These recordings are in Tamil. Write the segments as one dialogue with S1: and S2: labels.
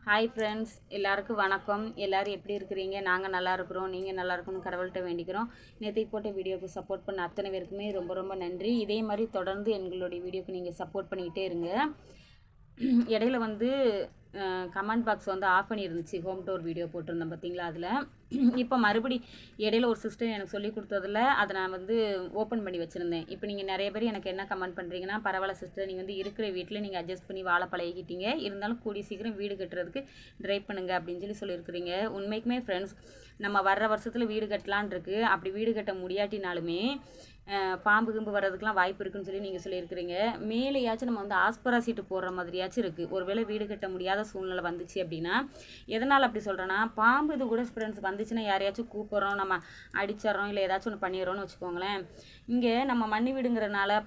S1: ஹாய் ஃப்ரெண்ட்ஸ், எல்லாருக்கும் வணக்கம். எல்லோரும் எப்படி இருக்கிறீங்க? நாங்கள் நல்லா இருக்கிறோம். நீங்கள் நல்லா இருக்கணும்னு கடவுள்கிட்ட வேண்டிக்கிறோம். நேற்றைக்கு போட்ட வீடியோவுக்கு சப்போர்ட் பண்ண அத்தனை பேருக்குமே ரொம்ப ரொம்ப நன்றி. இதே மாதிரி தொடர்ந்து எங்களுடைய வீடியோக்கு நீங்கள் சப்போர்ட் பண்ணிக்கிட்டே இருங்க. இடையில கமெண்ட் பாக்ஸ் ஆஃப் பண்ணியிருந்துச்சு. ஹோம் டூர் வீடியோ போட்டிருந்தேன் பார்த்தீங்களா? அதில் இப்போ மறுபடி இடையில ஒரு சிஸ்டர் எனக்கு சொல்லி கொடுத்ததில் அதை நான் ஓப்பன் பண்ணி வச்சுருந்தேன். இப்போ நீங்கள் நிறைய பேர் எனக்கு என்ன கமெண்ட் பண்ணுறீங்கன்னா, பரவாயில்ல சிஸ்டர், நீங்கள் இருக்கிற வீட்டில் நீங்கள் அட்ஜஸ்ட் பண்ணி வாழ பழகிக்கிட்டீங்க, இருந்தாலும் கூடிய சீக்கிரம் வீடு கட்டுறதுக்கு ட்ரை பண்ணுங்க அப்படின்னு சொல்லியிருக்கிறீங்க. உண்மைக்குமே ஃப்ரெண்ட்ஸ், நம்ம வர்ற வருஷத்தில் வீடு கட்டலான் இருக்குது. அப்படி வீடு கட்ட முடியாட்டினாலுமே பாம்பு கிம்பு வர்றதுக்கெலாம் வாய்ப்பு இருக்குன்னு சொல்லி நீங்கள் சொல்லியிருக்கிறீங்க. மேலேயாச்சும் நம்ம ஆஸ்பரா சீட்டு போடுற மாதிரியாச்சும் இருக்குது. ஒருவேளை வீடு கட்ட முடியாத சூழ்நிலை வந்துச்சு அப்படின்னா, எதனால் அப்படி சொல்கிறேன்னா, பாம்பு இது கூட ஃப்ரெண்ட்ஸ் வந்துச்சுன்னா யாரையாச்சும் கூப்பிட்றோம், நம்ம அடிச்சிட்றோம், இல்லை ஏதாச்சும் ஒன்று பண்ணிடுறோன்னு வச்சுக்கோங்களேன். இங்கே நம்ம மண்ணி வீடுங்கிறனால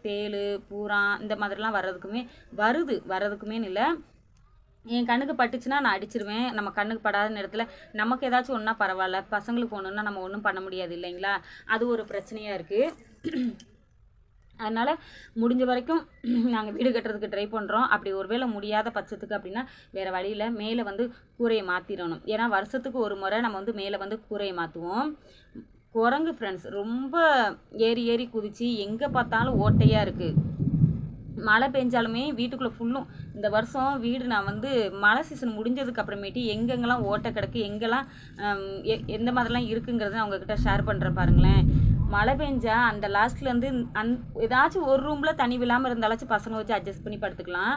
S1: தேள் பூரா இந்த மாதிரிலாம் வர்றதுக்குமே இல்லை. என் கண்ணுக்கு பட்டுச்சுன்னா நான் அடிச்சிருவேன். நம்ம கண்ணுக்கு படாத நேரத்தில் நமக்கு ஏதாச்சும் ஒன்றா பரவாயில்ல, பசங்களுக்கு ஒன்றுன்னா நம்ம ஒன்றும் பண்ண முடியாது இல்லைங்களா? அது ஒரு பிரச்சனையாக இருக்குது. அதனால் முடிஞ்ச வரைக்கும் நாங்கள் வீடு கட்டுறதுக்கு ட்ரை பண்ணுறோம். அப்படி ஒருவேளை முடியாத பட்சத்துக்கு அப்படின்னா வேறு வழியில் மேலே கூரையை மாற்றிடணும். ஏன்னா வருஷத்துக்கு ஒரு முறை நம்ம மேலே கூரையை மாற்றுவோம். குரங்கு ஃப்ரெண்ட்ஸ் ரொம்ப ஏறி ஏறி குதித்து எங்கே பார்த்தாலும் ஓட்டையாக இருக்குது. மழை பெஞ்சாலுமே வீட்டுக்குள்ளே ஃபுல்லும் இந்த வருஷம் வீடு நான் மழை சீசன் முடிஞ்சதுக்கு அப்புறமேட்டு எங்கெங்கெல்லாம் ஓட்டை கிடக்கு, எங்கெல்லாம் எந்த மாதிரிலாம் இருக்குங்கிறத நான் உங்ககிட்ட ஷேர் பண்ணுறேன் பாருங்களேன். மழை பெஞ்சா அந்த லாஸ்ட்லேருந்து ஏதாச்சும் ஒரு ரூமில் தண்ணி விழாமல் இருந்தாலாச்சும் பசங்க வச்சு அட்ஜஸ்ட் பண்ணி படுத்துக்கலாம்.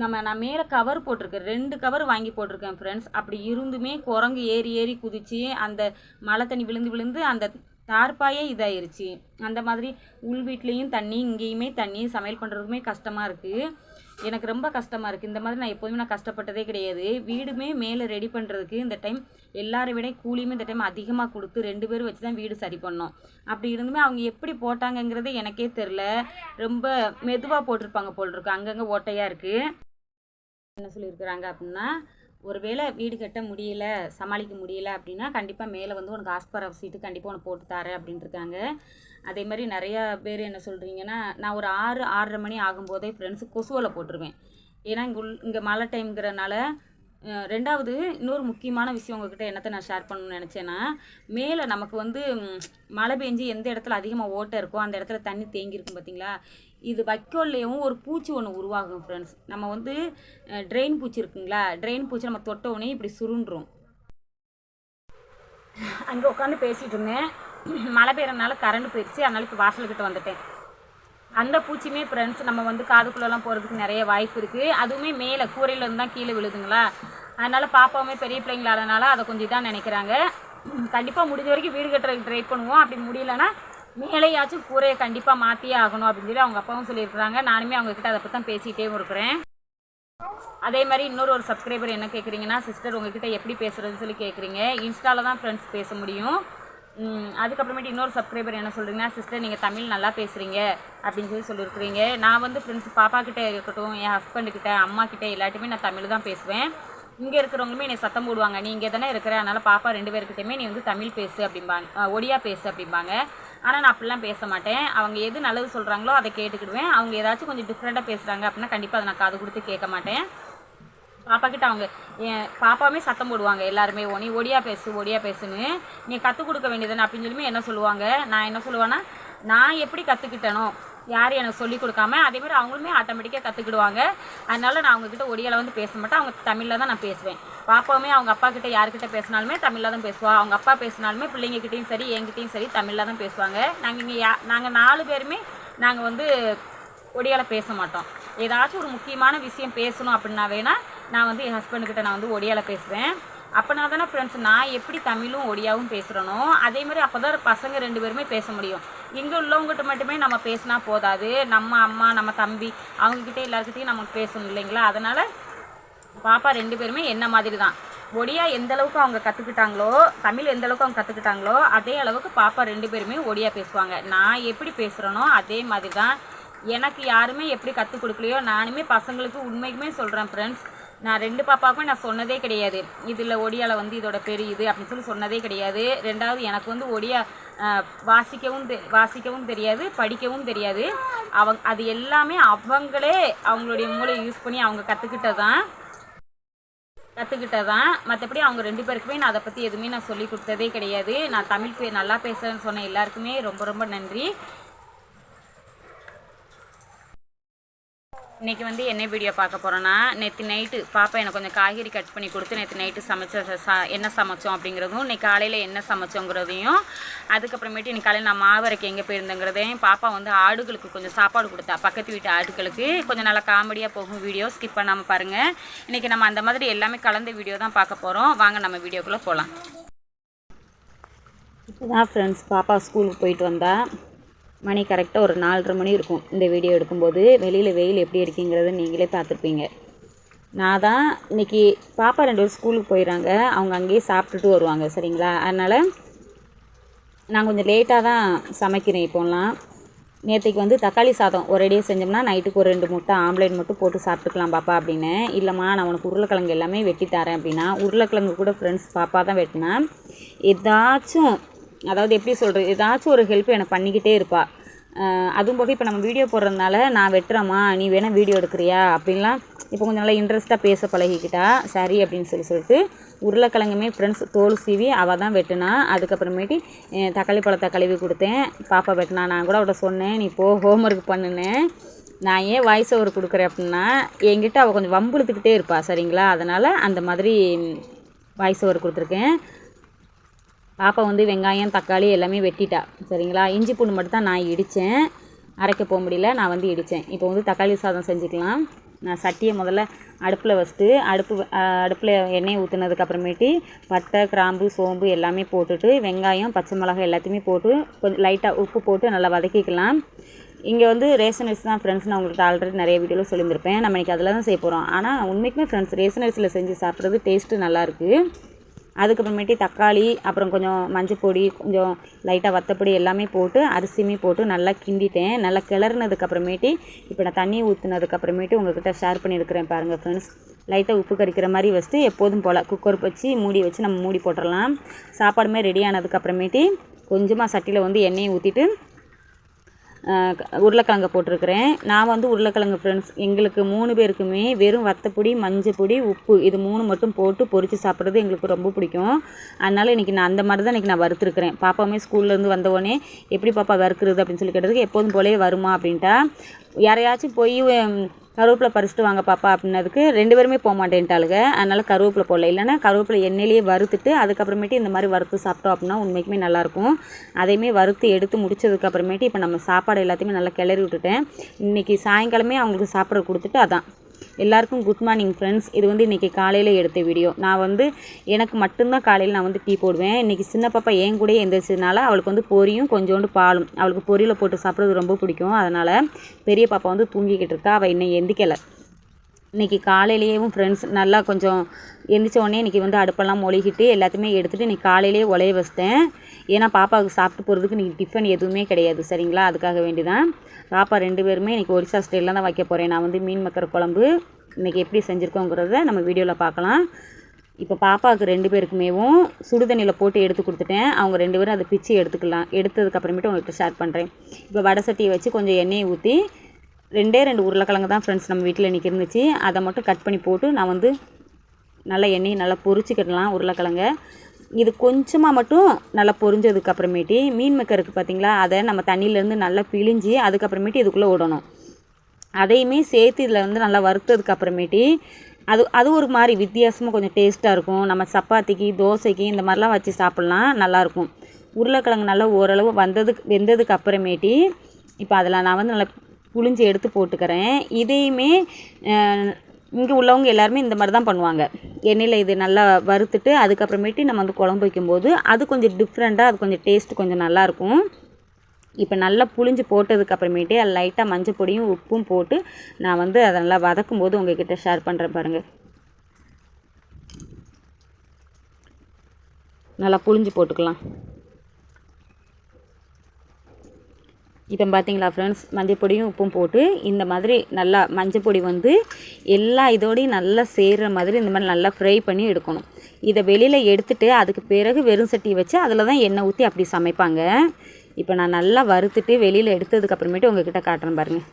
S1: நான் மேலே கவர் போட்டிருக்கேன், 2 கவர் வாங்கி போட்டிருக்கேன் ஃப்ரெண்ட்ஸ். அப்படி இருந்துமே குரங்கு ஏறி ஏறி குதித்து அந்த மழை தண்ணி விழுந்து அந்த தார்பாயே இதாயிருச்சு. அந்த மாதிரி உள் வீட்லேயும் தண்ணி, இங்கேயுமே தண்ணி, சமையல் பண்ணுறதுக்குமே கஷ்டமாக இருக்குது. எனக்கு ரொம்ப கஷ்டமாக இருக்குது. இந்த மாதிரி நான் எப்போதுமே கஷ்டப்பட்டதே கிடையாது. வீடுமே மேலே ரெடி பண்ணுறதுக்கு இந்த டைம் எல்லாரை விட கூலியுமே இந்த டைம் அதிகமாக கொடுத்து 2 பேரும் வச்சு தான் வீடு சரி பண்ணோம். அப்படி இருந்துமே அவங்க எப்படி போட்டாங்கங்கிறதே எனக்கே தெரில. ரொம்ப மெதுவாக போட்டிருப்பாங்க போல் இருக்கு. அங்கங்கே ஓட்டையாக இருக்குது. என்ன சொல்லியிருக்கிறாங்க அப்படின்னா, ஒருவேளை வீடு கட்ட முடியல, சமாளிக்க முடியல அப்படின்னா கண்டிப்பாக மேலே உனக்கு ஆஸ்பரா சீட்டு கண்டிப்பாக உனக்கு போட்டு தரேன் அப்படின்ட்டுருக்காங்க. அதே மாதிரி நிறையா பேர் என்ன சொல்கிறீங்கன்னா, நான் ஒரு 6-6:30 மணி ஆகும்போதே ஃப்ரெண்ட்ஸு கொசுவலை போட்டுருவேன். ஏன்னா இங்கே மழை டைம்ங்கிறனால. ரெண்டாவது இன்னொரு முக்கியமான விஷயம் உங்ககிட்ட என்னத்தை நான் ஷேர் பண்ணணும்னு நினச்சேன்னா, மேலே நமக்கு மழை பெஞ்சு எந்த இடத்துல அதிகமாக ஓட்டை இருக்கோ அந்த இடத்துல தண்ணி தேங்கியிருக்கும் பார்த்தீங்களா? இது வைக்கோல்லையும் ஒரு பூச்சி ஒன்று உருவாகும் ஃப்ரெண்ட்ஸ். நம்ம ட்ரெயின் பூச்சி இருக்குங்களா, ட்ரெயின் பூச்சி நம்ம தொட்ட உடனே இப்படி சுருண்டுரும். அங்கே உட்காந்து பேசிகிட்டு இருந்தேன், மழை பெய்யறதுனால கரண்ட் போயிடுச்சு. அதனால இப்போ வாசல்கிட்ட வந்துட்டேன். அந்த பூச்சியுமே ஃப்ரெண்ட்ஸ் நம்ம காதுக்குள்ளெல்லாம் போகிறதுக்கு நிறைய வாய்ப்பு இருக்குது. அதுவுமே மேலே கூரையிலேருந்து தான் கீழே விழுதுங்களா. அதனால் பாப்பாவுமே பெரிய பிள்ளைங்களாதனால அதை கொஞ்சம் இதாக நினைக்கிறாங்க. கண்டிப்பாக முடிஞ்ச வரைக்கும் வீடு கட்டுறதுக்கு ட்ரை பண்ணுவோம். அப்படி முடியலன்னா மேலேயாச்சும் கூரையை கண்டிப்பாக மாற்றியே ஆகணும் அப்படின்னு சொல்லி அவங்க அப்பாவும் சொல்லியிருக்கிறாங்க. நானுமே அவங்கக்கிட்ட அதை பற்றி தான் பேசிகிட்டே இருக்கிறேன். அதே மாதிரி இன்னொரு சப்ஸ்கிரைபர் என்ன கேட்குறீங்கன்னா, சிஸ்டர் உங்ககிட்ட எப்படி பேசுகிறதுன்னு சொல்லி கேட்குறீங்க. இன்ஸ்டாவில் தான் ஃப்ரெண்ட்ஸ் பேச முடியும். அதுக்கப்புறமேட்டு இன்னொரு சப்ஸ்கிரைபர் என்ன சொல்கிறீங்கன்னா, சிஸ்டர் நீங்கள் தமிழ் நல்லா பேசுகிறீங்க அப்படின்னு சொல்லியிருக்கிறீங்க. நான் ஃப்ரெண்ட்ஸ் பாப்பாக்கிட்ட இருக்கட்டும், என் ஹஸ்பண்டுக்கிட்ட, அம்மாக்கிட்ட எல்லாத்தையுமே நான் தமிழ் தான் பேசுவேன். இங்கே இருக்கிறவங்களுமே என்னை சத்தம் போடுவாங்க, நீ இங்கே தானே இருக்கிற, அதனால் பாப்பா 2 பேர்கிட்டையுமே நீ தமிழ் பேசு அப்படிம்பாங்க, ஒடியா பேசு அப்படிம்பாங்க. ஆனால் நான் அப்படிலாம் பேச மாட்டேன். அவங்க எது நல்லது சொல்கிறாங்களோ அதை கேட்டுக்கிடுவேன். அவங்க ஏதாச்சும் கொஞ்சம் டிஃப்ரெண்ட்டாக பேசுகிறாங்க அப்படின்னா கண்டிப்பாக அதை நான் காது கொடுத்து கேட்க மாட்டேன். பாப்பாக்கிட்ட அவங்க என் பாப்பாவுமே சத்தம் போடுவாங்க எல்லாருமே, நீ ஒடியா பேசுன்னு, நீ கற்றுக் கொடுக்க வேண்டியதுன்னு அப்படின்னு சொல்லியுமே என்ன சொல்லுவாங்க. நான் என்ன சொல்லுவேன்னா, நான் எப்படி கற்றுக்கிட்டனோ, யாரும் எனக்கு சொல்லிக் கொடுக்காம அதேமாதிரி அவங்களுமே ஆட்டோமேட்டிக்காக கற்றுக்கிடுவாங்க. அதனால் நான் அவங்கக்கிட்ட ஒடியாவில் பேச மாட்டேன். அவங்க தமிழில் தான் நான் பேசுவேன். பாப்பாவுமே அவங்க அப்பா கிட்டே யார்கிட்ட பேசினாலுமே தமிழில் தான் பேசுவாள். அவங்க அப்பா பேசினாலுமே பிள்ளைங்கக்கிட்டையும் சரி என்கிட்டையும் சரி தமிழில் தான் பேசுவாங்க. நாங்கள் 4 பேருமே நாங்கள் ஒடியாவில் பேச மாட்டோம். ஏதாச்சும் ஒரு முக்கியமான விஷயம் பேசணும் அப்படின்னா வேணால் நான் என் ஹஸ்பண்டுக்கிட்ட நான் ஒடியாவில் பேசுவேன். அப்போனா தானே ஃப்ரெண்ட்ஸ் நான் எப்படி தமிழும் ஒடியாவும் பேசுகிறனோ அதேமாதிரி அப்போ தான் பசங்க 2 பேருமே பேச முடியும். இங்கே உள்ளவங்ககிட்ட மட்டுமே நம்ம பேசினா போதாது, நம்ம அம்மா நம்ம தம்பி அவங்கக்கிட்டே எல்லாருக்கிட்டையும் நமக்கு பேசணும் இல்லைங்களா? அதனால் பாப்பா 2 பேருமே என்ன மாதிரி தான். ஒடியா எந்த அளவுக்கு அவங்க கற்றுக்கிட்டாங்களோ, தமிழ் எந்த அளவுக்கு அவங்க கற்றுக்கிட்டாங்களோ அதே அளவுக்கு பாப்பா 2 பேருமே ஒடியா பேசுவாங்க. நான் எப்படி பேசுகிறேனோ அதே மாதிரி தான். எனக்கு யாருமே எப்படி கற்றுக் கொடுக்கலையோ நானுமே பசங்களுக்கு உண்மைக்குமே சொல்கிறேன் ஃப்ரெண்ட்ஸ். நான் 2 பாப்பாவுக்குமே நான் சொன்னதே கிடையாது, இதில் ஒடியாவில் இதோட பெரிய இது அப்படின்னு சொன்னதே கிடையாது. ரெண்டாவது எனக்கு ஒடியா வாசிக்கவும் தெரியாது, படிக்கவும் தெரியாது. அது எல்லாமே அவங்களே அவங்களுடைய மூளையை யூஸ் பண்ணி அவங்க கற்றுக்கிட்டது தான். கற்றுக்கிட்டதான். மற்றபடி அவங்க 2 பேருக்குமே நான் அதை பற்றி எதுவுமே நான் சொல்லி கொடுத்ததே கிடையாது. நான் தமிழ் நல்லா பேசுகிறேன்னு சொன்ன எல்லாருக்குமே ரொம்ப ரொம்ப நன்றி. இன்றைக்கி வந்து என்ன வீடியோ பார்க்க போகிறோன்னா, நேற்று நைட்டு பாப்பா எனக்கு கொஞ்சம் காய்கறி கட் பண்ணி கொடுத்து நேற்று நைட்டு என்ன சமைச்சோம் அப்படிங்கிறதும், இன்றைக்கி காலையில் என்ன சமைச்சோங்கிறதையும், அதுக்கப்புறமேட்டு இன்றைக்கி காலையில் நான் மாவரைக்கு எங்கே போயிருந்தேங்கிறதையும், பாப்பா வந்து ஆடுகளுக்கு கொஞ்சம் சாப்பாடு கொடுத்தா, பக்கத்து வீட்டு ஆடுகளுக்கு. கொஞ்சம் நல்லா காமெடியாக போகும் வீடியோ, ஸ்கிப் பண்ணாமல் பாருங்கள். இன்றைக்கி நம்ம அந்த மாதிரி எல்லாமே கலந்த வீடியோ தான் பார்க்க போகிறோம். வாங்க நம்ம வீடியோக்குள்ளே போகலாம். இப்போ தான் ஃப்ரெண்ட்ஸ் பாப்பா ஸ்கூலுக்கு போயிட்டு வந்தா. மணி கரெக்டாக ஒரு 4:30 மணி இருக்கும் இந்த வீடியோ எடுக்கும்போது. வெளியில் வெயில் எப்படி இருக்குங்கிறத நீங்களே பார்த்துருப்பீங்க. நான் தான் இன்றைக்கி பாப்பா 2 பேரும் ஸ்கூலுக்கு போயிடறாங்க. அவங்க அங்கேயே சாப்பிட்டுட்டு வருவாங்க, சரிங்களா? அதனால் நான் கொஞ்சம் லேட்டாக தான் சமைக்கிறேன் இப்போலாம். நேற்றுக்கு வந்து தக்காளி சாதம் ஒரேடியாக செஞ்சோம்னா நைட்டுக்கு ஒரு 2 முட்டை ஆம்லேட் மட்டும் போட்டு சாப்பிட்டுக்கலாம் பாப்பா அப்படின்னு. இல்லைம்மா நான் உனக்கு உருளைக்கிழங்கு எல்லாமே வெட்டி தரேன் அப்படின்னா, உருளைக்கிழங்கு கூட ஃப்ரெண்ட்ஸ் பாப்பா தான் வெட்டினா. ஏதாச்சும் அதாவது எப்படி சொல்கிறது, ஏதாச்சும் ஒரு ஹெல்ப் எனக்கு பண்ணிக்கிட்டே இருப்பாள். அதுவும் போக இப்போ நம்ம வீடியோ போடுறதுனால நான் வெட்டுறேம்மா நீ வேணால் வீடியோ எடுக்கிறியா அப்படின்லாம் இப்போ கொஞ்சம் நல்லா இன்ட்ரெஸ்ட்டாக பேச பழகிக்கிட்டா. சரி அப்படின்னு சொல்லிட்டு உருளைக்கிழங்குமே ஃப்ரெண்ட்ஸ் தோல் சீவி அவள் தான் வெட்டினா. அதுக்கப்புறமேட்டு தக்காளி பழத்தை கழுவி கொடுத்தேன், பாப்பா வெட்டினா. நான் கூட அவட்ட சொன்னேன் நீ போ ஹோம்ஒர்க் பண்ணுனேன். நான் ஏன் வாய்ஸ் ஓவர் கொடுக்குறேன் அப்படின்னா, என்கிட்ட அவள் கொஞ்சம் வம்புழுத்துக்கிட்டே இருப்பாள், சரிங்களா? அதனால் அந்த மாதிரி வாய்ஸ் ஓவர் கொடுத்துருக்கேன். பாப்பா வந்து வெங்காயம் தக்காளி எல்லாமே வெட்டிட்டா, சரிங்களா? இஞ்சி பூண்டு மட்டும் தான் நான் இடித்தேன், அரைக்க போக முடியல, நான் வந்து இடித்தேன். இப்போ வந்து தக்காளி சாதம் செஞ்சுக்கலாம். நான் சட்டியை முதல்ல அடுப்பில் வச்சுட்டு அடுப்பில் எண்ணெய் ஊற்றுனதுக்கப்புறமேட்டு பட்டை கிராம்பு சோம்பு எல்லாமே போட்டுட்டு வெங்காயம் பச்சை மிளகாய் எல்லாத்தையுமே போட்டு கொஞ்சம் லைட்டாக உப்பு போட்டு நல்லா வதக்கிக்கலாம். இங்கே வந்து ரேஷன் அரிசி தான் ஃப்ரெண்ட்ஸ், நான் உங்களுக்கு ஆல்ரெடி நிறைய வீடியோவில் சொல்லியிருந்திருப்பேன். நம்ம இன்றைக்கி அதில் தான் செய்ய போகிறோம். ஆனால் உண்மைக்குமே ஃப்ரெண்ட்ஸ் ரேஷன் அரிசியில் செஞ்சு சாப்பிட்றது டேஸ்ட்டு நல்லாயிருக்கு. அதுக்கப்புறமேட்டு தக்காளி அப்புறம் கொஞ்சம் மஞ்சள் பொடி கொஞ்சம் லைட்டாக வத்தப்பொடி எல்லாமே போட்டு அரிசியுமே போட்டு நல்லா கிண்டிட்டேன். நல்லா கிளறினதுக்கப்புறமேட்டு இப்போ நான் தண்ணி ஊற்றுனதுக்கப்புறமேட்டு உங்கள்கிட்ட ஷேர் பண்ணியிருக்கிறேன் பாருங்கள் ஃப்ரெண்ட்ஸ். லைட்டாக உப்பு கறிக்கிற மாதிரி வச்சுட்டு எப்போதும் போல் குக்கர் வச்சு மூடி வச்சு நம்ம மூடி போட்டுடலாம். சாப்பாடுமே ரெடி ஆனதுக்கப்புறமேட்டு கொஞ்சமாக சட்டியில் வந்து எண்ணெயை ஊற்றிட்டு உருளைக்கிழங்கை போட்டிருக்கிறேன். நான் வந்து உருளைக்கிழங்கு ஃப்ரெண்ட்ஸ் எங்களுக்கு 3 பேருக்குமே வெறும் வத்தப்பொடி மஞ்சள் பொடி உப்பு இது 3 மட்டும் போட்டு பொரித்து சாப்பிட்றது எங்களுக்கு ரொம்ப பிடிக்கும். அதனால் இன்றைக்கி நான் அந்த மாதிரி தான் இன்றைக்கி நான் வறுத்துருக்கிறேன். பாப்பாவுமே ஸ்கூல்லேருந்து வந்தவொடனே எப்படி பாப்பா வறுக்கிறது அப்படின்னு சொல்லி கேட்டதுக்கு எப்போதும் போலே வருமா அப்படின்ட்டா. யாரையாச்சும் போய் கருவேப்பிலை பறிச்சுட்டு வாங்க பாப்பா அப்படின்னதுக்கு 2 பேருமே போக மாட்டேன்ட்டாளுங்க. அதனால் கருவேப்பிலை போடல. இல்லைன்னா கருவேப்பிலை எண்ணெயிலேயே வறுத்துட்டு அதுக்கப்புறமேட்டு இந்த மாதிரி வறுத்து சாப்பிட்டோம் அப்படின்னா உண்மைக்குமே நல்லாயிருக்கும். அதையுமே வறுத்து எடுத்து முடிச்சதுக்கப்புறமேட்டு இப்போ நம்ம சாப்பாடு எல்லாத்தையுமே நல்லா கிளறி விட்டுட்டேன். இன்றைக்கி சாயங்காலமே அவங்களுக்கு சாப்பிட கொடுத்துட்டு அதான் எல்லாருக்கும் குட் மார்னிங் ஃப்ரெண்ட்ஸ். இது வந்து இன்றைக்கி காலையில் எடுத்த வீடியோ. நான் வந்து எனக்கு மட்டும்தான் காலையில் நான் வந்து டீ போடுவேன். இன்றைக்கி சின்ன பாப்பா என் கூடயே எந்திரிச்சதுனால அவளுக்கு வந்து பொரியும் கொஞ்சோண்டு பாலும், அவளுக்கு பொரியில் போட்டு சாப்பிட்றது ரொம்ப பிடிக்கும். அதனால் பெரிய பாப்பா வந்து தூங்கிக்கிட்டு இருக்கா, அவள் இன்னும் எந்திக்கலை. இன்றைக்கி காலையிலேயும் ஃப்ரெண்ட்ஸ் நல்லா கொஞ்சம் எந்திரிச்ச உடனே இன்றைக்கி வந்து அடுப்பெல்லாம் மொழிகிட்டு எல்லாத்தையுமே எடுத்துகிட்டு இன்றைக்கி காலையிலேயே உலைய வச்சிட்டேன். ஏன்னா பாப்பாவுக்கு சாப்பிட்டு போகிறதுக்கு இன்றைக்கி டிஃபன் எதுவுமே கிடையாது, சரிங்களா? அதுக்காக வேண்டி தான் பாப்பா 2 பேருமே இன்றைக்கி ஒரிசா ஸ்டைலில் தான் வைக்க போகிறேன். நான் வந்து மீன் மக்கர் குழம்பு இன்றைக்கி எப்படி செஞ்சுருக்கோங்கிறத நம்ம வீடியோவில் பார்க்கலாம். இப்போ பாப்பாவுக்கு 2 பேருக்குமேவும் சுடுதண்ணியில் போட்டு எடுத்து கொடுத்துட்டேன். அவங்க 2 பேரும் அதை பிச்சு எடுத்துக்கலாம். எடுத்ததுக்கப்புறமேட்டு உங்கள்கிட்ட ஷேர் பண்ணுறேன். இப்போ வடை சட்டியை வச்சு கொஞ்சம் எண்ணெயை ஊற்றி 2 உருளைக்கிழங்கு தான் ஃப்ரெண்ட்ஸ் நம்ம வீட்டில் இன்றைக்கி இருந்துச்சு. அதை மட்டும் கட் பண்ணி போட்டு நான் வந்து நல்லா எண்ணெயை நல்லா பொரிச்சிக்கிடலாம் உருளைக்கிழங்க. இது கொஞ்சமாக மட்டும் நல்லா பொரிஞ்சதுக்கப்புறமேட்டு மீன் மக்கருக்கு பார்த்திங்களா, அதை நம்ம தண்ணியிலேருந்து நல்லா பிழிஞ்சி அதுக்கப்புறமேட்டு இதுக்குள்ளே விடணும். அதையுமே சேர்த்து இதில் வந்து நல்லா வறுத்ததுக்கப்புறமேட்டு அது ஒரு மாதிரி வித்தியாசமாக கொஞ்சம் டேஸ்ட்டாக இருக்கும். நம்ம சப்பாத்திக்கு தோசைக்கு இந்த மாதிரிலாம் வச்சு சாப்பிட்லாம், நல்லாயிருக்கும். உருளைக்கிழங்கு நல்லா ஓரளவு வெந்ததுக்கு அப்புறமேட்டு இப்போ அதில் நான் வந்து நல்லா புழிஞ்சு எடுத்து போட்டுக்கிறேன். இதையுமே இங்கே உள்ளவங்க எல்லாருமே இந்த மாதிரி தான் பண்ணுவாங்க. எண்ணெயில் இது நல்லா வறுத்துட்டு அதுக்கப்புறமேட்டு நம்ம வந்து குழம்பு வைக்கும்போது அது கொஞ்சம் டிஃப்ரெண்ட்டாக அது கொஞ்சம் டேஸ்ட்டு கொஞ்சம் நல்லாயிருக்கும். இப்போ நல்லா புழிஞ்சு போட்டதுக்கப்புறமேட்டு அது லைட்டாக மஞ்சள் பொடியும் உப்பும் போட்டு நான் வந்து அதை நல்லா வதக்கும் போது உங்கள்கிட்ட ஷேர் பண்ணுறேன் பாருங்கள். நல்லா புழிஞ்சு போட்டுக்கலாம். இப்போ பார்த்தீங்களா ஃப்ரெண்ட்ஸ், மஞ்சள் பொடியும் உப்பும் போட்டு இந்த மாதிரி நல்லா மஞ்சள் பொடி வந்து எல்லா இதோடையும் நல்லா சேர்கிற மாதிரி இந்த மாதிரி நல்லா ஃப்ரை பண்ணி எடுக்கணும். இதை வெளியில் எடுத்துகிட்டு அதுக்கு பிறகு வெறும் சட்டி வச்சு அதில் தான் எண்ணெய் ஊற்றி அப்படி சமைப்பாங்க. இப்போ நான் நல்லா வறுத்துட்டு வெளியில் எடுத்ததுக்கப்புறமேட்டு உங்கள்கிட்ட காட்டுறேன் பாருங்கள்.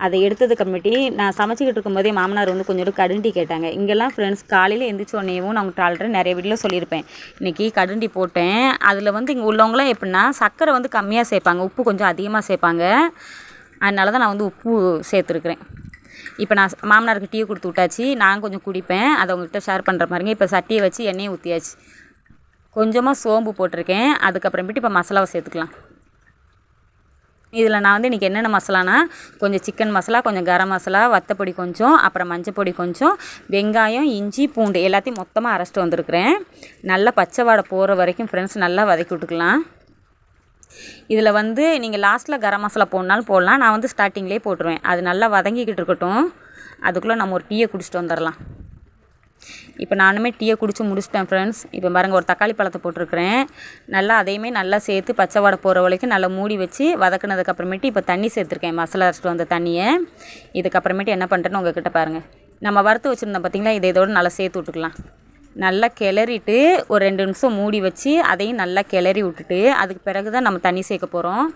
S1: அதை எடுத்ததுக்கப்புறமேட்டி நான் சமைச்சிக்கிட்டு இருக்கும்போதே மாமனார் வந்து கொஞ்சோண்டு கடுண்டி கேட்டாங்க. இங்கெல்லாம் ஃப்ரெண்ட்ஸ் காலையில் எந்திரிச்சோடனேவும் நான் உங்கள்கிட்ட ஆல்ரெடி நிறைய வீடியோவில் சொல்லியிருப்பேன். இன்றைக்கி கடுண்டி போட்டேன். அதில் வந்து இங்கே உள்ளவங்களாம் எப்படின்னா சர்க்கரை வந்து கம்மியாக சேர்ப்பாங்க, உப்பு கொஞ்சம் அதிகமாக சேர்ப்பாங்க. அதனால தான் நான் வந்து உப்பு சேர்த்துருக்குறேன். இப்போ நான் மாமனாருக்கு டீ கொடுத்து விட்டாச்சு, நான் கொஞ்சம் குடிப்பேன், அதை உங்கள்கிட்ட ஷேர் பண்ணுற மாதிரிங்க. இப்போ சட்டியை வச்சு எண்ணெயை ஊற்றியாச்சு, கொஞ்சமாக சோம்பு போட்டிருக்கேன். அதுக்கப்புறமேட்டு இப்போ மசாலாவை சேர்த்துக்கலாம். இதில் நான் வந்து இன்றைக்கி என்னென்ன மசாலானா கொஞ்சம் சிக்கன் மசாலா, கொஞ்சம் கரம் மசாலா, வத்தப்பொடி கொஞ்சம், அப்புறம் மஞ்சள் பொடி கொஞ்சம், வெங்காயம், இஞ்சி, பூண்டு எல்லாத்தையும் மொத்தமாக அரைச்சிட்டு வந்திருக்கிறேன். நல்லா பச்சை வாடை போகிற வரைக்கும் ஃப்ரெண்ட்ஸ் நல்லா வதக்கி விட்டுக்கலாம். இதில் வந்து நீங்கள் லாஸ்ட்டில் கரம் மசாலா போடனாலும் போடலாம், நான் வந்து ஸ்டார்டிங்லேயே போட்டுருவேன். அது நல்லா வதங்கிக்கிட்டு இருக்கட்டும். அதுக்குள்ளே நம்ம ஒரு டீயை குடிச்சிட்டு வந்துடலாம். இப்போ நானுமே டீயை குடிச்சு முடிச்சிட்டேன் ஃப்ரெண்ட்ஸ். இப்போ பாருங்கள், ஒரு தக்காளி பழத்தை போட்டிருக்கிறேன். நல்லா அதையுமே நல்லா சேர்த்து பச்சை வாடை போகிற வரைக்கும் நல்லா மூடி வச்சு வதக்குனதுக்கப்புறமேட்டு இப்போ தண்ணி சேர்த்துருக்கேன், மசாலா அரைச்சிட்டு வந்த தண்ணியை. இதுக்கப்புறமேட்டு என்ன பண்ணுறேன்னு உங்கள்கிட்ட பாருங்கள். நம்ம வறுத்து வச்சுருந்தோம் பார்த்திங்களா, இதோடு நல்லா சேர்த்து விட்டுக்கலாம். நல்லா கிளறிட்டு ஒரு 2 நிமிஷம் மூடி வச்சு அதையும் நல்லா கிளறி விட்டுட்டு அதுக்கு பிறகு தான் நம்ம தண்ணி சேர்க்க போகிறோம்.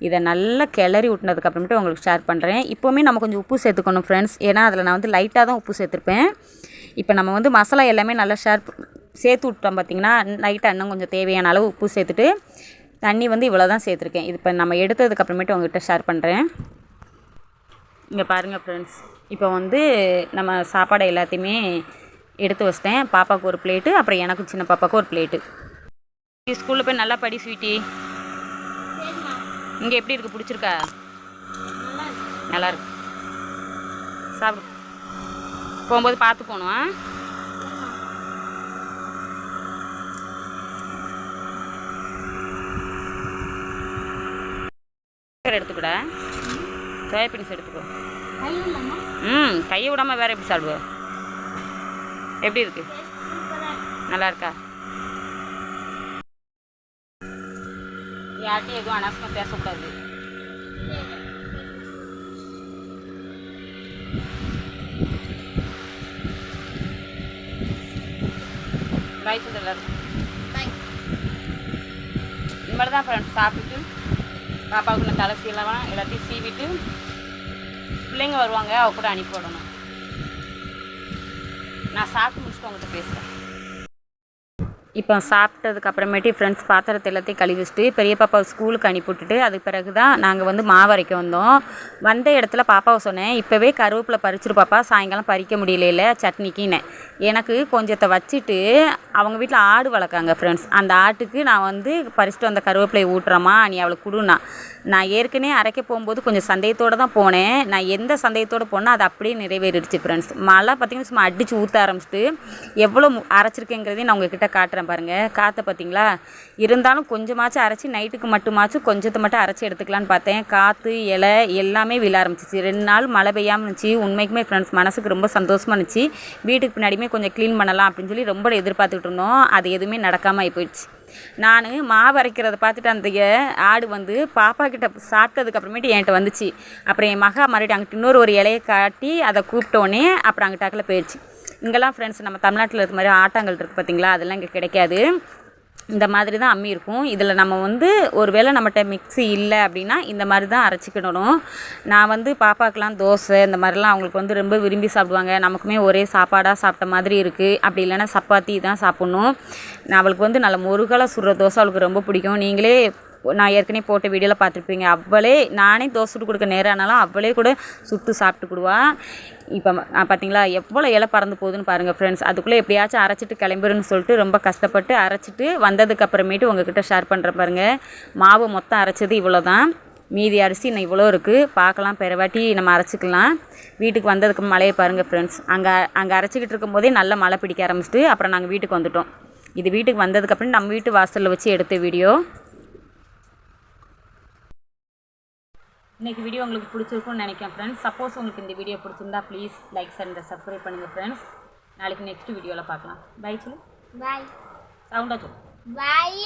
S1: இதை நல்லா கிளறி விட்டுனதுக்கப்புறமேட்டு உங்களுக்கு ஷேர் பண்ணுறேன். இப்போவுமே நம்ம கொஞ்சம் உப்பு சேர்த்துக்கணும் ஃப்ரெண்ட்ஸ், ஏன்னா அதில் நான் வந்து லைட்டாக தான் உப்பு சேர்த்துருப்பேன். இப்போ நம்ம வந்து மசாலா எல்லாமே நல்லா சேர்த்து விட்டோம் பார்த்திங்கன்னா, லைட்டாக இன்னும் கொஞ்சம் தேவையான அளவு உப்பு சேர்த்துட்டு தண்ணி வந்து இவ்வளோ தான் சேர்த்துருக்கேன். இது இப்போ நம்ம எடுத்ததுக்கப்புறமேட்டு உங்கள்கிட்ட ஷேர் பண்ணுறேன். இங்கே பாருங்கள் ஃப்ரெண்ட்ஸ், இப்போ வந்து நம்ம சாப்பாடை எல்லாத்தையுமே எடுத்து வச்சிட்டேன். பாப்பாவுக்கு ஒரு பிளேட்டு, அப்புறம் எனக்கு சின்ன பாப்பாவுக்கு ஒரு பிளேட்டு. ஸ்கூலில் போய் நல்லா படி ஸ்வீட்டி. இங்கே எப்படி இருக்குது, பிடிச்சிருக்கா? நல்லா இருக்கு. சாப்பிடு, போகும்போது பார்த்து போகணும். எடுத்துக்கூட சோயாபீன்ஸ் எடுத்துக்கோ. கையை விடாமல் வேறு எப்படி சாப்பிடுவ? எப்படி இருக்கு? நல்லா இருக்கா? யார்ட்டையும் எதுவும் அனாவசியமாக பேசக்கூடாது. பாய் சொல்லு எல்லாரும். இந்த மாதிரி தான் ஃப்ரெண்ட்ஸ் சாப்பிட்டுட்டு பாப்பாவுக்கு நான் தலை சீலாம் எல்லாத்தையும் சீவிட்டு பிள்ளைங்க வருவாங்க, அவ கூட அனுப்பி விடணும். நான் சாப்பிட்டு முடிச்சுட்டு உங்கள்கிட்ட பேசுகிறேன். இப்போ சாப்பிட்டதுக்கு அப்புறமேட்டு ஃப்ரெண்ட்ஸ் பாத்திரத்தை எல்லாத்தையும் கழுவி வச்சுட்டு பெரிய பாப்பாவை ஸ்கூலுக்கு அனுப்பிவிட்டுட்டு அதுக்கு பிறகு தான் நாங்கள் வந்து மாவு அரைக்க வந்தோம். வந்த இடத்துல பாப்பாவை சொன்னேன், இப்போவே கருவேப்பிலை பறிச்சிரு பாப்பா, சாயங்காலம் பறிக்க முடியல சட்னிக்குன்னு. எனக்கு கொஞ்சத்தை வச்சுட்டு அவங்க வீட்டில் ஆடு வளர்க்காங்க ஃப்ரெண்ட்ஸ், அந்த ஆட்டுக்கு நான் வந்து பறிச்சுட்டு வந்த கருவேப்பிலையை ஊட்டுறேம்மா, நீ அவளுக்கு கொடுனா. நான் ஏற்கனவே அரைக்க போகும்போது கொஞ்சம் சந்தேகத்தோடு தான் போனேன். நான் எந்த சந்தேகத்தோடு போனால் அது அப்படியே நிறைவேறிடுச்சு ஃப்ரெண்ட்ஸ். மழை பார்த்திங்கன்னா சும்மா அடித்து ஊற்ற ஆரம்பிச்சிட்டு எவ்வளோ அரைச்சிருக்கேங்கிறதையும் நான் உங்ககிட்ட காட்டுறேன் பாருங்கள். காற்றை பார்த்திங்களா? இருந்தாலும் கொஞ்சமாச்சும் அரைச்சி நைட்டுக்கு மட்டுமாச்சும் கொஞ்சத்தை மட்டும் அரைச்சி எடுத்துக்கலான்னு பார்த்தேன். காற்று இலை எல்லாமே விழ ஆரம்பிச்சிச்சு. 2 நாள் மழை பெய்யாமல் இருந்துச்சு. உண்மைக்குமே ஃப்ரெண்ட்ஸ் மனசுக்கு ரொம்ப சந்தோஷமாக இருந்துச்சு. வீட்டுக்கு பின்னாடியுமே கொஞ்சம் க்ளீன் பண்ணலாம் அப்படின்னு சொல்லி ரொம்ப எதிர்பார்த்துக்கிட்டு இருந்தோம். அது எதுவுமே நடக்காமல் ஆகி போயிடுச்சு. நான் மாவு அரைக்கிறத பார்த்துட்டு அந்த ஆடு வந்து பாப்பா கிட்ட சாப்பிட்டதுக்கு அப்புறமேட்டு என்கிட்ட வந்துச்சு. அப்புறம் என் மகா மறுபடியும் அங்கிட்டு இன்னொரு ஒரு இலையை காட்டி அதை கூப்பிட்டோன்னே அப்புறம் அங்கிட்டாக்கில் போயிடுச்சு. இங்கெல்லாம் ஃப்ரெண்ட்ஸ் நம்ம தமிழ்நாட்டில் இருக்க மாதிரி ஆட்டாங்கல் இருக்குது பார்த்திங்களா, அதெல்லாம் இங்கே கிடைக்காது. இந்த மாதிரி தான் அம்மி இருக்கும். இதில் நம்ம வந்து ஒரு வேளை நம்மகிட்ட மிக்ஸி இல்லை அப்படின்னா இந்த மாதிரி தான் அரைச்சிக்கிடணும். நான் வந்து பாப்பாக்கெலாம் தோசை இந்த மாதிரிலாம் அவங்களுக்கு வந்து ரொம்ப விரும்பி சாப்பிடுவாங்க. நமக்குமே ஒரே சாப்பாடாக சாப்பிட்ட மாதிரி இருக்குது. அப்படி இல்லைன்னா சப்பாத்தி தான் சாப்பிட்ணும். நான் அவளுக்கு வந்து நல்ல முருகலாக சுடுற தோசை அவளுக்கு ரொம்ப பிடிக்கும். நீங்களே நான் ஏற்கனவே போட்ட வீடியோவில் பார்த்துருப்பீங்க. அவளே நானே தோசை சுட்டு கொடுக்க நேரம் ஆனாலும் அவளே கூட சுட்டு சாப்பிட்டுக்கிடுவா. இப்போ பார்த்தீங்களா எவ்வளோ இலை பறந்து போகுதுன்னு பாருங்கள் ஃப்ரெண்ட்ஸ். அதுக்குள்ளே எப்படியாச்சும் அரைச்சிட்டு கிளம்பிடுன்னு சொல்லிட்டு ரொம்ப கஷ்டப்பட்டு அரைச்சிட்டு வந்ததுக்கப்புறமேட்டு உங்ககிட்ட ஷேர் பண்ணுற பாருங்கள். மாவு மொத்தம் அரைச்சது இவ்வளோ தான். மீதி அரிசி இன்னும் இவ்வளோ இருக்குது. பார்க்கலாம், பிறவாட்டி நம்ம அரைச்சிக்கலாம். வீட்டுக்கு வந்ததுக்கு மழையை பாருங்கள் ஃப்ரெண்ட்ஸ். அங்கே அரைச்சிக்கிட்டு இருக்கும்போதே நல்ல மழை பிடிக்க ஆரம்பிச்சிட்டு அப்புறம் நாங்கள் வீட்டுக்கு வந்துவிட்டோம். இது வீட்டுக்கு வந்ததுக்கப்புறம் நம்ம வீட்டு வாசலில் வச்சு எடுத்த வீடியோ. இன்றைக்கி வீடியோ உங்களுக்கு பிடிச்சிருக்குன்னு நினைக்கிறேன் ஃப்ரெண்ட்ஸ். சப்போஸ் உங்களுக்கு இந்த வீடியோ பிடிச்சிருந்தா ப்ளீஸ் லைக் அண்ட் சப்ஸ்கிரைப் பண்ணுங்கள் ஃப்ரெண்ட்ஸ். நாளைக்கு நெக்ஸ்ட் வீடியோவில் பார்க்கலாம். பை சொல்லு. பாய். சவுண்டாக சொல்லு. பாய்.